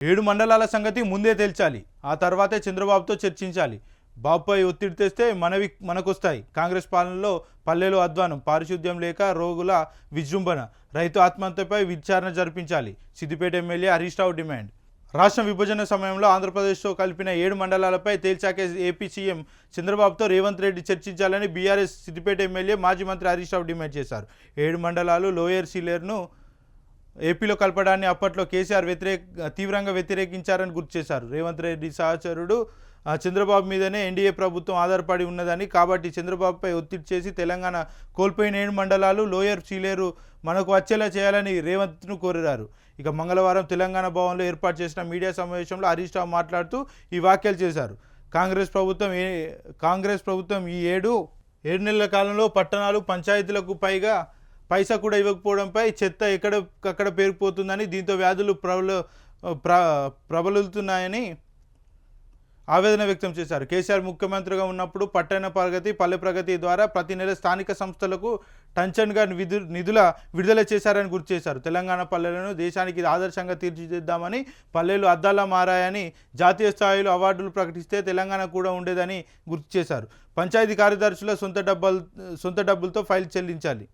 7 మండలాల సంగతి ముందే తేల్చాలి, ఆ తర్వాతే చంద్రబాబుతో చర్చించాలి. బాబుపై ఒత్తిడి తెస్తే మనకొస్తాయి. కాంగ్రెస్ పాలనలో పల్లెలు అధ్వానం, పారిశుద్ధ్యం లేక రోగుల విజృంభణ, రైతు ఆత్మహత్యపై విచారణ జరిపించాలి. Siddipet MLA Harish Rao demand. రాష్ట్ర విభజన సమయంలో ఆంధ్రప్రదేశ్తో కలిపిన 7 మండలాలపై తేల్చాకే ఏపీ సీఎం చంద్రబాబుతో రేవంత్ రెడ్డి చర్చించాలని బీఆర్ఎస్ సిద్దిపేట ఎమ్మెల్యే మాజీ మంత్రి హరీష్ రావు డిమాండ్ చేశారు. 7 మండలాలు లోయర్ సీలేరును ఏపీలో కలపడాన్ని అప్పట్లో కేసీఆర్ తీవ్రంగా వ్యతిరేకించారని గుర్తు చేశారు. రేవంత్ రెడ్డి సహచరుడు చంద్రబాబు మీదనే ఎన్డీఏ ప్రభుత్వం ఆధారపడి ఉన్నదని, కాబట్టి చంద్రబాబుపై ఒత్తిడి చేసి తెలంగాణ కోల్పోయిన 7 మండలాలు లోయర్ సీలేరు మనకు వచ్చేలా చేయాలని రేవంత్ను కోరారు. ఇక మంగళవారం తెలంగాణ భవన్లో ఏర్పాటు చేసిన మీడియా సమావేశంలో హరీష్ రావు మాట్లాడుతూ ఈ వ్యాఖ్యలు చేశారు. కాంగ్రెస్ ప్రభుత్వం ఈ 7 నెలల కాలంలో పట్టణాలు, పంచాయతీలకు పైసా కూడా ఇవ్వకపోవడంపై చెత్త ఎక్కడక్కడ పేరుకుపోతుందని, దీంతో వ్యాధులు ప్రబలుతున్నాయని ఆవేదన వ్యక్తం చేశారు. కేసీఆర్ ముఖ్యమంత్రిగా ఉన్నప్పుడు పట్టణ ప్రగతి, పల్లె ప్రగతి ద్వారా ప్రతి నెల స్థానిక సంస్థలకు టంచన్గా నిధుల విడుదల చేశారని గుర్తు చేశారు. తెలంగాణ పల్లెలను దేశానికి ఆదర్శంగా తీర్చిదిద్దామని, పల్లెలు అద్దాలా మారాయని, జాతీయ స్థాయిలో అవార్డులు ప్రకటిస్తే తెలంగాణ కూడా ఉండేదని గుర్తు చేశారు. పంచాయతీ కార్యదర్శుల సొంత డబ్బులతో ఫైల్ చెల్లించాలి.